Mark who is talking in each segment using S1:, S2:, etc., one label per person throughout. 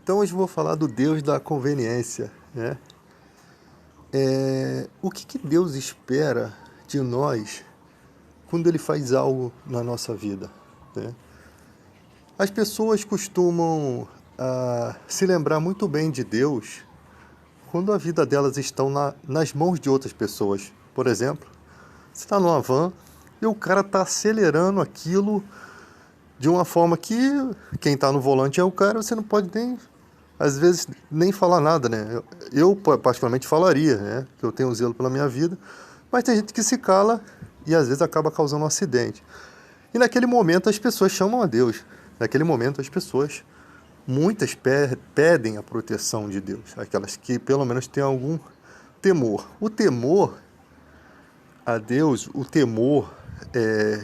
S1: Então hoje eu vou falar do Deus da conveniência, né? O que Deus espera de nós quando Ele faz algo na nossa vida, né? As pessoas costumam se lembrar muito bem de Deus quando a vida delas estão nas mãos de outras pessoas. Por exemplo, você está numa van e o cara está acelerando aquilo de uma forma que quem está no volante é o cara, você não pode nem, às vezes, nem falar nada, né? Eu particularmente falaria, né? Que eu tenho zelo pela minha vida, mas tem gente que se cala e às vezes acaba causando um acidente. E naquele momento as pessoas chamam a Deus. Naquele momento as pessoas, muitas pedem a proteção de Deus, aquelas que pelo menos têm algum temor. O temor a Deus, o temor,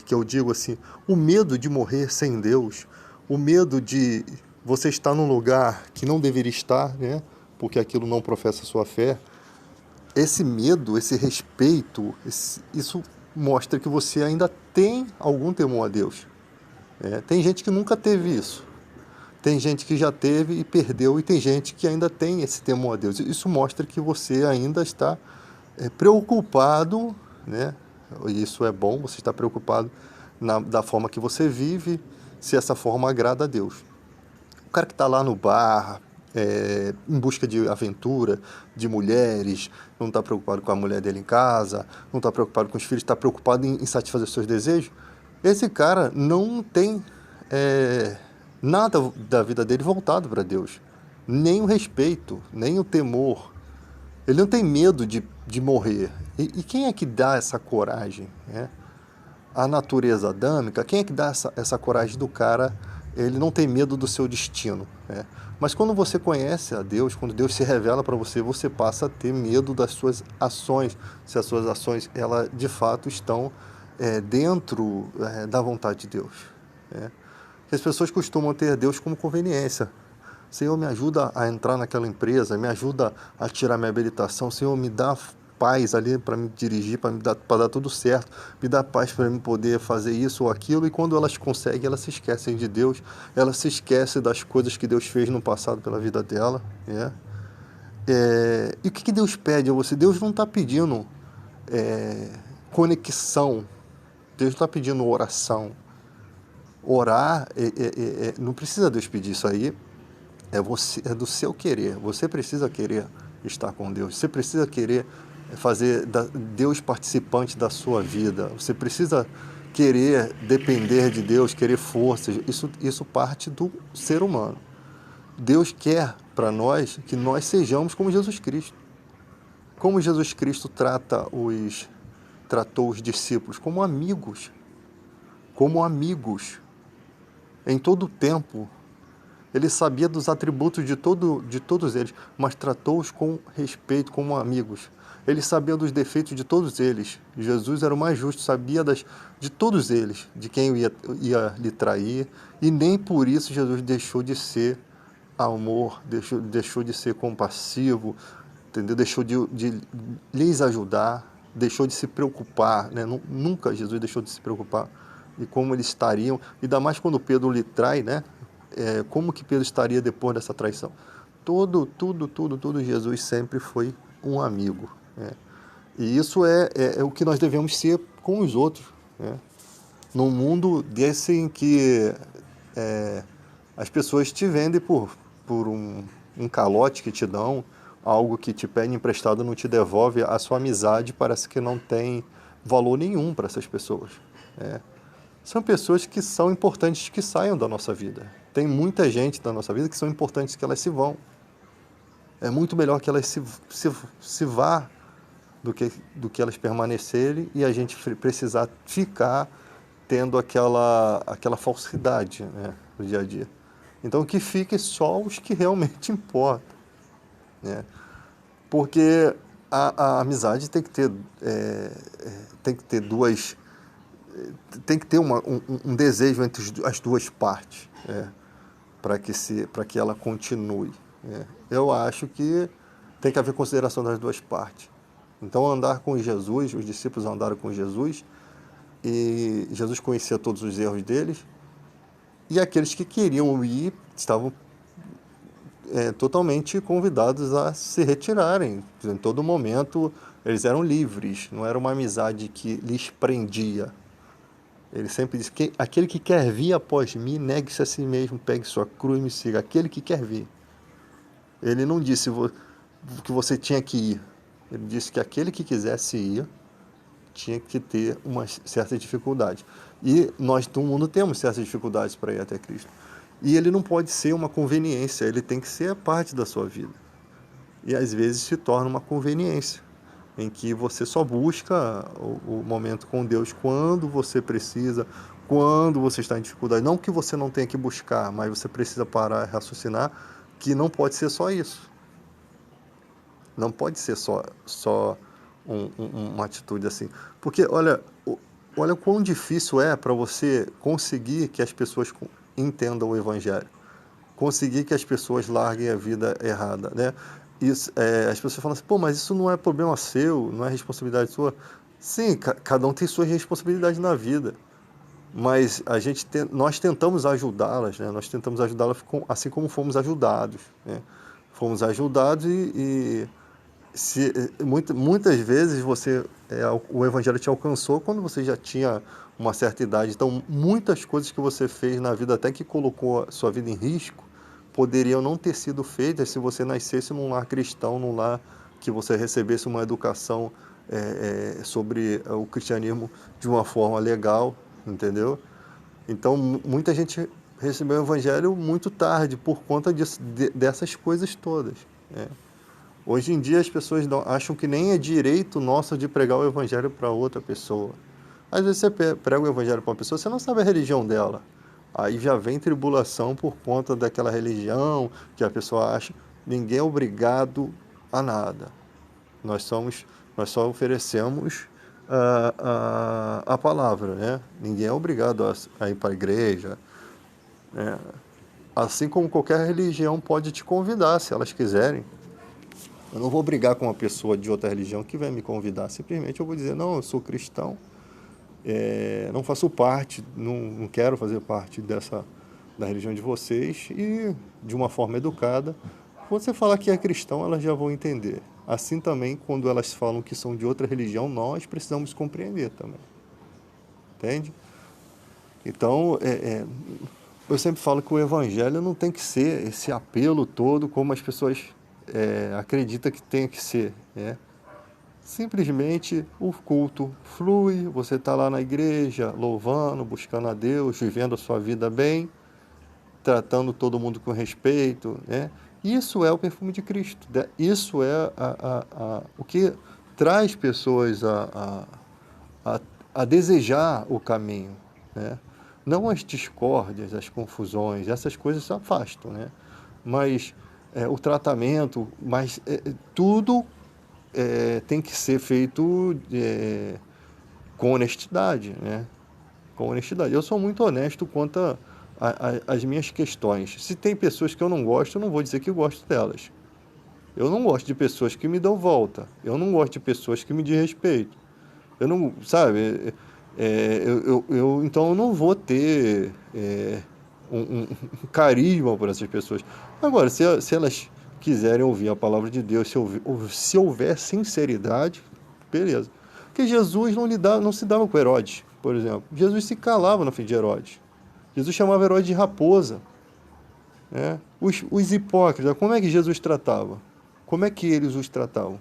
S1: que eu digo assim, o medo de morrer sem Deus, o medo de você estar num lugar que não deveria estar, né? Porque aquilo não professa a sua fé. Esse medo, esse respeito, isso mostra que você ainda tem algum temor a Deus. Tem gente que nunca teve isso. Tem gente que já teve e perdeu, e tem gente que ainda tem esse temor a Deus. Isso mostra que você ainda está preocupado, né? Isso é bom, você está preocupado da forma que você vive, se essa forma agrada a Deus. O cara que está lá no bar, em busca de aventura, de mulheres, não está preocupado com a mulher dele em casa, não está preocupado com os filhos, está preocupado em satisfazer os seus desejos, esse cara não tem nada da vida dele voltado para Deus. Nem o respeito, nem o temor. Ele não tem medo de morrer. E quem é que dá essa coragem, né? A natureza adâmica, quem é que dá essa coragem do cara? Ele não tem medo do seu destino, né? Mas quando você conhece a Deus, quando Deus se revela para você, você passa a ter medo das suas ações, se as suas ações elas de fato estão dentro da vontade de Deus, né? As pessoas costumam ter Deus como conveniência. Senhor, me ajuda a entrar naquela empresa, me ajuda a tirar minha habilitação. Senhor, me dá paz ali para me dirigir, para dar tudo certo. Me dá paz para me poder fazer isso ou aquilo. E quando elas conseguem, elas se esquecem de Deus. Elas se esquecem das coisas que Deus fez no passado pela vida dela, né? E o que Deus pede a você? Deus não está pedindo conexão. Deus não está pedindo oração. Orar, não precisa Deus pedir isso aí. É do seu querer. Você precisa querer estar com Deus. Você precisa querer fazer Deus participante da sua vida. Você precisa querer depender de Deus, querer forças. Isso parte do ser humano. Deus quer para nós que nós sejamos como Jesus Cristo. Como Jesus Cristo tratou os discípulos como amigos. Como amigos. Em todo o tempo. Ele sabia dos atributos de todos eles, mas tratou-os com respeito, como amigos. Ele sabia dos defeitos de todos eles. Jesus era o mais justo, sabia de todos eles, de quem ia lhe trair, e nem por isso Jesus deixou de ser amor, deixou de ser compassivo, entendeu? Deixou de lhes ajudar, deixou de se preocupar, né? Nunca Jesus deixou de se preocupar de como eles estariam, ainda mais quando Pedro lhe trai, né? Como que Pedro estaria depois dessa traição? Tudo, Jesus sempre foi um amigo, né? E isso é o que nós devemos ser com os outros, né? Num mundo desse em que as pessoas te vendem por um calote que te dão, algo que te pede emprestado não te devolve, a sua amizade parece que não tem valor nenhum para essas pessoas, né? São pessoas que são importantes que saiam da nossa vida. Tem muita gente da nossa vida que são importantes que elas se vão. É muito melhor que elas se vá do que elas permanecerem e a gente precisar ficar tendo aquela falsidade, né, no dia a dia. Então que fique só os que realmente importam, né? Porque a amizade tem que ter, tem que ter duas... Tem que ter um desejo entre as duas partes, para que ela continue, né? Eu acho que tem que haver consideração das duas partes. Então, andar com Jesus, os discípulos andaram com Jesus, e Jesus conhecia todos os erros deles, e aqueles que queriam ir estavam totalmente convidados a se retirarem. Em todo momento, eles eram livres, não era uma amizade que lhes prendia. Ele sempre disse que aquele que quer vir após mim, negue-se a si mesmo, pegue sua cruz e me siga. Aquele que quer vir. Ele não disse que você tinha que ir. Ele disse que aquele que quisesse ir tinha que ter uma certa dificuldade. E nós, todo mundo, temos certas dificuldades para ir até Cristo. E ele não pode ser uma conveniência, ele tem que ser a parte da sua vida. E às vezes se torna uma conveniência, em que você só busca o momento com Deus quando você precisa, quando você está em dificuldade. Não que você não tenha que buscar, mas você precisa parar e raciocinar que não pode ser só isso. Não pode ser só uma atitude assim. Porque, olha o quão difícil é para você conseguir que as pessoas entendam o Evangelho. Conseguir que as pessoas larguem a vida errada, né? Isso, as pessoas falam assim, pô, mas isso não é problema seu, não é responsabilidade sua. Sim, cada um tem suas responsabilidades na vida. Mas nós tentamos ajudá-las, né? Nós tentamos ajudá-las assim como fomos ajudados, né? Fomos ajudados e muitas vezes o Evangelho te alcançou quando você já tinha uma certa idade. Então, muitas coisas que você fez na vida, até que colocou a sua vida em risco, poderiam não ter sido feitas se você nascesse num lar cristão, num lar que você recebesse uma educação sobre o cristianismo de uma forma legal, entendeu? Então, muita gente recebeu o Evangelho muito tarde por conta dessas coisas todas, né? Hoje em dia as pessoas acham que nem é direito nosso de pregar o Evangelho para outra pessoa. Às vezes você prega o Evangelho para uma pessoa, você não sabe a religião dela. Aí já vem tribulação por conta daquela religião que a pessoa acha. Ninguém é obrigado a nada. Nós só oferecemos a palavra, né? Ninguém é obrigado a ir para a igreja, né? Assim como qualquer religião pode te convidar, se elas quiserem. Eu não vou brigar com uma pessoa de outra religião que vai me convidar. Simplesmente eu vou dizer, não, eu sou cristão, não faço parte, não quero fazer parte da religião de vocês. E, de uma forma educada, você falar que é cristão, elas já vão entender. Assim também, quando elas falam que são de outra religião, nós precisamos compreender também. Entende? Então, eu sempre falo que o Evangelho não tem que ser esse apelo todo como as pessoas acredita que tem que ser, né? Simplesmente o culto flui, você está lá na igreja, louvando, buscando a Deus, vivendo a sua vida bem, tratando todo mundo com respeito, né? Isso é o perfume de Cristo, né? Isso é o que traz pessoas a desejar o caminho, né? Não as discórdias, as confusões, essas coisas se afastam, né? Mas o tratamento, mas tudo tem que ser feito com honestidade, né? Com honestidade. Eu sou muito honesto quanto às minhas questões. Se tem pessoas que eu não gosto, eu não vou dizer que gosto delas. Eu não gosto de pessoas que me dão volta. Eu não gosto de pessoas que me desrespeitam. Eu não, sabe? Então eu não vou ter um carisma por essas pessoas. Agora, se elas quiserem ouvir a palavra de Deus, se houver sinceridade, beleza. Porque Jesus não se dava com Herodes, por exemplo. Jesus se calava na frente de Herodes. Jesus chamava Herodes de raposa, né? Os hipócritas, como é que Jesus tratava? Como é que eles os tratavam?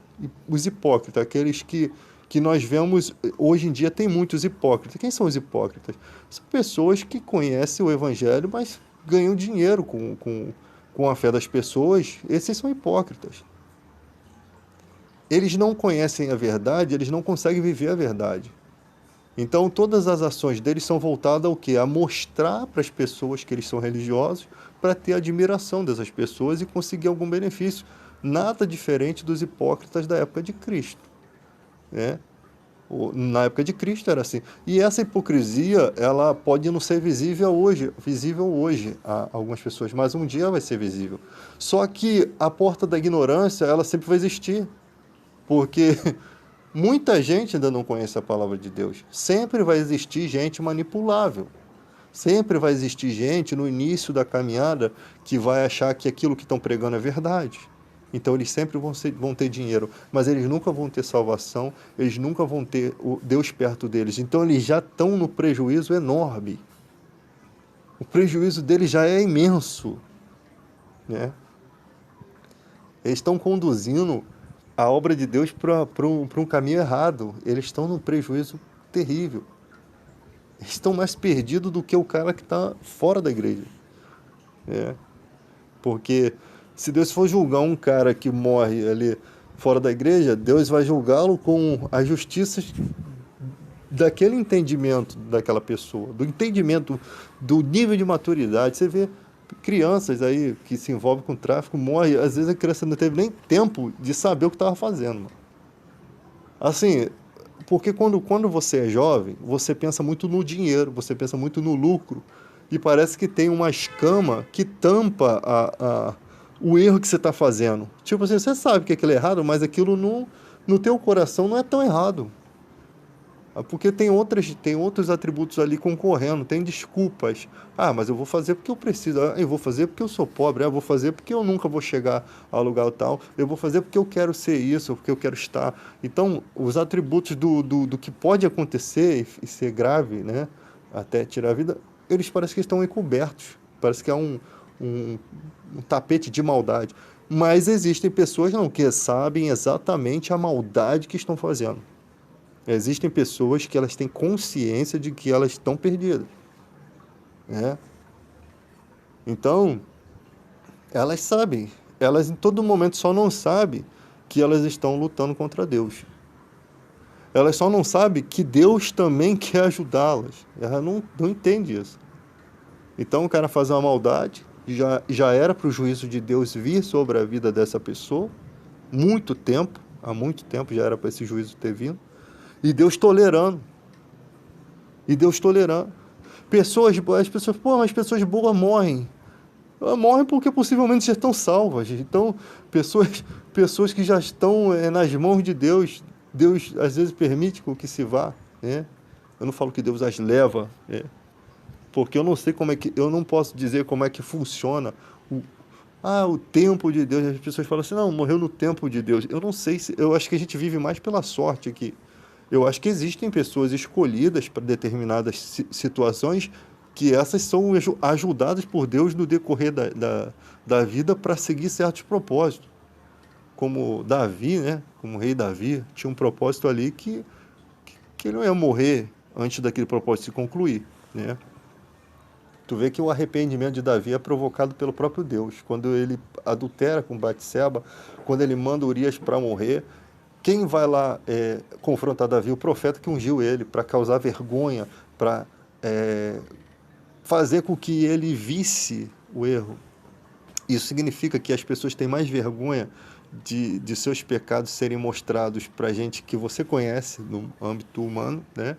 S1: Os hipócritas, aqueles que nós vemos, hoje em dia tem muitos hipócritas. Quem são os hipócritas? São pessoas que conhecem o Evangelho, mas ganham dinheiro com a fé das pessoas. Esses são hipócritas. Eles não conhecem a verdade, eles não conseguem viver a verdade. Então, todas as ações deles são voltadas ao quê? A mostrar para as pessoas que eles são religiosos, para ter admiração dessas pessoas e conseguir algum benefício. Nada diferente dos hipócritas da época de Cristo, né? Na época de Cristo era assim. E essa hipocrisia, ela pode não ser visível hoje a algumas pessoas, mas um dia vai ser visível. Só que a porta da ignorância, ela sempre vai existir. Porque muita gente ainda não conhece a palavra de Deus. Sempre vai existir gente manipulável. Sempre vai existir gente no início da caminhada que vai achar que aquilo que estão pregando é verdade. Então eles sempre vão ter dinheiro, mas eles nunca vão ter salvação, eles nunca vão ter o Deus perto deles. Então eles já estão no prejuízo enorme. O prejuízo deles já é imenso, né? Eles estão conduzindo a obra de Deus para um caminho errado. Eles estão num prejuízo terrível. Eles estão mais perdidos do que o cara que está fora da igreja, né? Porque se Deus for julgar um cara que morre ali fora da igreja, Deus vai julgá-lo com a justiça daquele entendimento daquela pessoa, do entendimento do nível de maturidade. Você vê crianças aí que se envolvem com tráfico, morre, às vezes a criança não teve nem tempo de saber o que estava fazendo, mano. Assim, porque quando você é jovem, você pensa muito no dinheiro, você pensa muito no lucro, e parece que tem uma escama que tampa o erro que você está fazendo. Tipo assim, você sabe que aquilo é errado, mas aquilo no teu coração não é tão errado. Porque tem outros atributos ali concorrendo, tem desculpas. Ah, mas eu vou fazer porque eu preciso, eu vou fazer porque eu sou pobre, eu vou fazer porque eu nunca vou chegar ao lugar tal, eu vou fazer porque eu quero ser isso, porque eu quero estar. Então, os atributos do que pode acontecer e ser grave, né, até tirar a vida, eles parecem que estão encobertos, parece que é um tapete de maldade. Mas existem pessoas não, que sabem exatamente a maldade que estão fazendo. Existem pessoas que elas têm consciência de que elas estão perdidas, né? Então, elas sabem. Elas em todo momento só não sabem que elas estão lutando contra Deus. Elas só não sabem que Deus também quer ajudá-las. Ela não entende isso. Então, o cara faz uma maldade, já era para o juízo de Deus vir sobre a vida dessa pessoa. Há muito tempo já era para esse juízo ter vindo. E Deus tolerando. As pessoas, pô, mas pessoas boas morrem. Elas morrem porque possivelmente já estão salvas. Então, pessoas que já estão nas mãos de Deus, Deus às vezes permite com que se vá, né? Eu não falo que Deus as leva, né? Porque eu não sei eu não posso dizer como é que funciona o tempo de Deus. As pessoas falam assim, não, morreu no tempo de Deus. Eu não sei eu acho que a gente vive mais pela sorte aqui. Eu acho que existem pessoas escolhidas para determinadas situações que essas são ajudadas por Deus no decorrer da vida para seguir certos propósitos. Como Davi, né? Como o rei Davi, tinha um propósito ali que ele não ia morrer antes daquele propósito se concluir, né? Tu vê que o arrependimento de Davi é provocado pelo próprio Deus. Quando ele adultera com Batseba, quando ele manda Urias para morrer, quem vai lá confrontar Davi? O profeta que ungiu ele para causar vergonha, para fazer com que ele visse o erro. Isso significa que as pessoas têm mais vergonha de seus pecados serem mostrados para gente que você conhece no âmbito humano, né?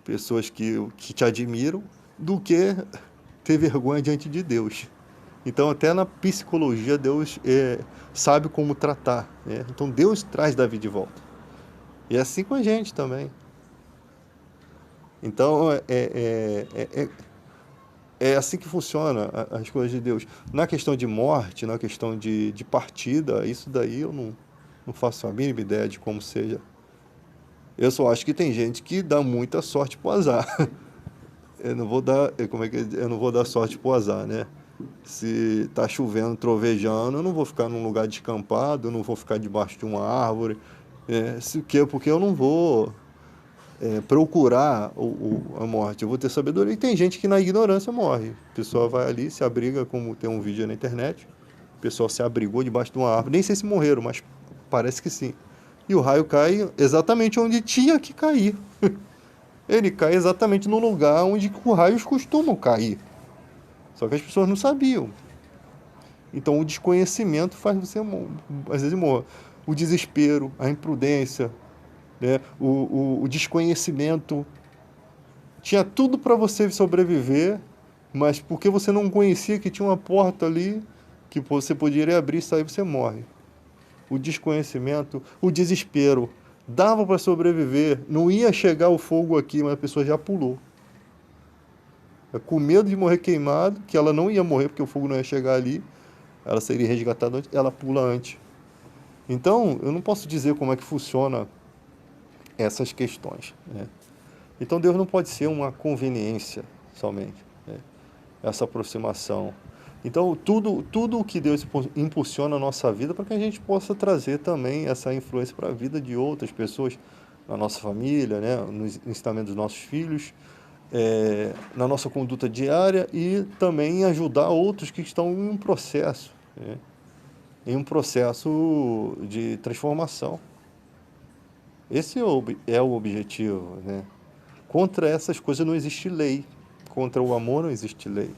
S1: Pessoas que te admiram, do que ter vergonha diante de Deus. Então, até na psicologia, Deus sabe como tratar, né? Então, Deus traz Davi de volta. E é assim com a gente também. Então, é assim que funciona as coisas de Deus. Na questão de morte, na questão de partida, isso daí eu não faço a mínima ideia de como seja. Eu só acho que tem gente que dá muita sorte pro azar. Eu não vou dar, eu não vou dar sorte pro azar, né? Se tá chovendo, trovejando, eu não vou ficar num lugar descampado, eu não vou ficar debaixo de uma árvore. Porque eu não vou procurar a morte, eu vou ter sabedoria. E tem gente que na ignorância morre. A pessoa vai ali, se abriga, como tem um vídeo aí na internet, o pessoal se abrigou debaixo de uma árvore. Nem sei se morreram, mas parece que sim. E o raio cai exatamente onde tinha que cair. Ele cai exatamente no lugar onde os raios costumam cair. Só que as pessoas não sabiam. Então o desconhecimento faz você, às vezes, morrer. O desespero, a imprudência, né? O desconhecimento. Tinha tudo para você sobreviver, mas porque você não conhecia que tinha uma porta ali que você poderia abrir e sair, você morre. O desconhecimento, o desespero. Dava para sobreviver, não ia chegar o fogo aqui, mas a pessoa já pulou. com medo de morrer queimado, que ela não ia morrer porque o fogo não ia chegar ali, ela seria resgatada antes, ela pula antes. Então, eu não posso dizer como é que funciona essas questões, né? Então, Deus não pode ser uma conveniência somente, né? Essa aproximação. Então, tudo o que Deus impulsiona na nossa vida para que a gente possa trazer também essa influência para a vida de outras pessoas, na nossa família, né? No ensinamento dos nossos filhos, na nossa conduta diária e também ajudar outros que estão em um processo, né? Em um processo de transformação. Esse é o objetivo, né? Contra essas coisas não existe lei. Contra o amor não existe lei.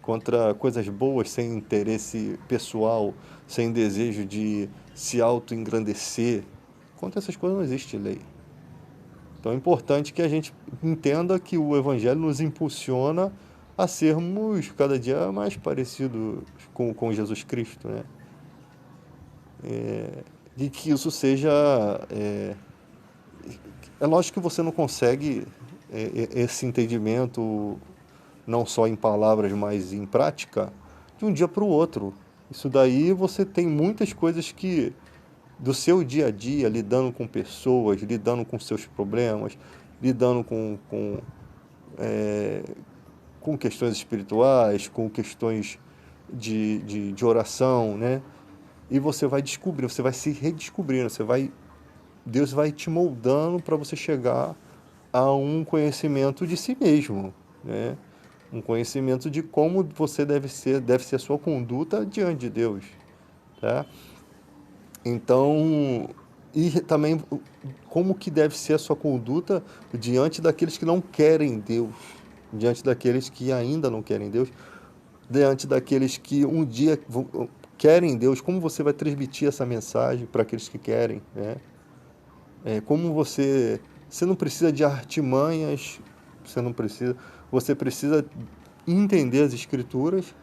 S1: Contra coisas boas sem interesse pessoal, sem desejo de se auto-engrandecer. Contra essas coisas não existe lei. Então é importante que a gente entenda que o Evangelho nos impulsiona a sermos cada dia mais parecidos com Jesus Cristo, né? E que isso seja... É lógico que você não consegue esse entendimento, não só em palavras, mas em prática, de um dia para o outro. Isso daí você tem muitas coisas que, do seu dia a dia, lidando com pessoas, lidando com seus problemas, lidando com questões espirituais, com questões de oração, né? E você vai descobrindo, você vai se redescobrindo, Deus vai te moldando para você chegar a um conhecimento de si mesmo, né? Um conhecimento de como você deve ser a sua conduta diante de Deus, tá? Então, e também como que deve ser a sua conduta diante daqueles que não querem Deus, diante daqueles que ainda não querem Deus, diante daqueles que um dia querem Deus, como você vai transmitir essa mensagem para aqueles que querem, né? Como você não precisa de artimanhas, você precisa entender as escrituras,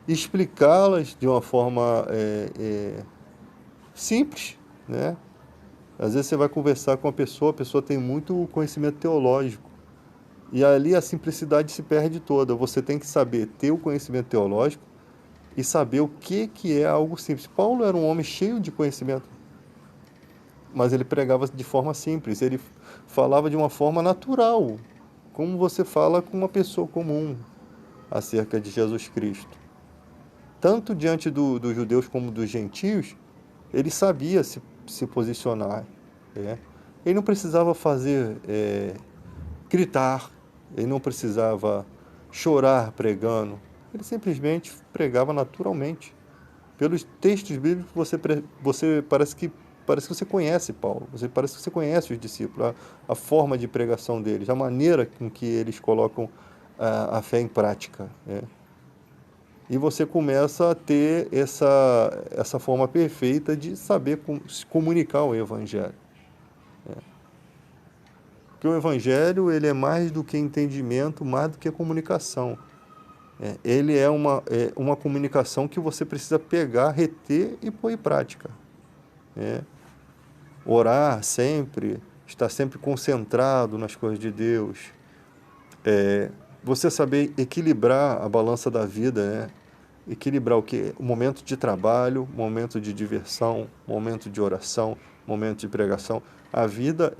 S1: explicá-las de uma forma simples, né? Às vezes você vai conversar com a pessoa tem muito conhecimento teológico, e ali a simplicidade se perde toda. Você tem que saber ter o conhecimento teológico e saber o que é algo simples. Paulo era um homem cheio de conhecimento, mas ele pregava de forma simples, ele falava de uma forma natural, como você fala com uma pessoa comum acerca de Jesus Cristo. Tanto diante dos judeus como dos gentios, ele sabia se posicionar, né? Ele não precisava gritar, ele não precisava chorar pregando, ele simplesmente pregava naturalmente. Pelos textos bíblicos você parece que você conhece Paulo, parece que você conhece os discípulos, a forma de pregação deles, a maneira com que eles colocam a fé em prática, né? E você começa a ter essa forma perfeita de saber se comunicar o Evangelho, né? Porque o Evangelho, ele é mais do que entendimento, mais do que comunicação. Ele é uma comunicação que você precisa pegar, reter e pôr em prática, né? Orar sempre, estar sempre concentrado nas coisas de Deus, você saber equilibrar a balança da vida, né? Equilibrar o quê? O momento de trabalho, momento de diversão, momento de oração, momento de pregação. A vida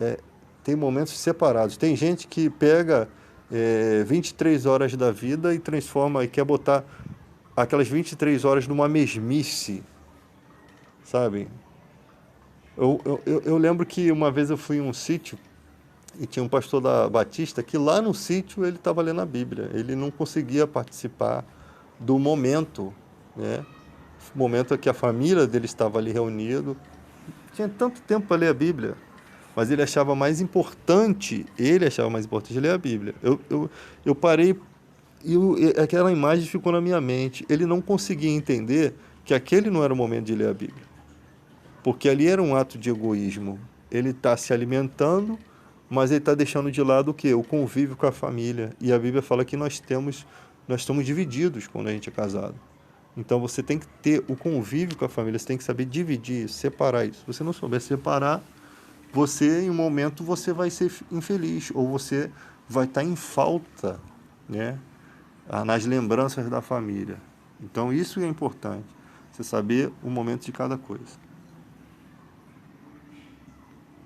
S1: tem momentos separados. Tem gente que pega 23 horas da vida e transforma e quer botar aquelas 23 horas numa mesmice, sabe? Eu lembro que uma vez eu fui em um sítio e tinha um pastor da Batista que lá no sítio ele estava lendo a Bíblia. Ele não conseguia participar do momento, né? O momento que a família dele estava ali reunido. Tinha tanto tempo para ler a Bíblia, mas ele achava mais importante ler a Bíblia. Eu parei e aquela imagem ficou na minha mente. Ele não conseguia entender que aquele não era o momento de ler a Bíblia, porque ali era um ato de egoísmo. Ele está se alimentando, mas ele está deixando de lado o quê? O convívio com a família. E a Bíblia fala que nós estamos divididos quando a gente é casado. Então você tem que ter o convívio com a família, você tem que saber dividir, separar isso. Se você não souber separar, em um momento, você vai ser infeliz, ou você vai estar em falta, né? Nas lembranças da família. Então, isso é importante, você saber o momento de cada coisa.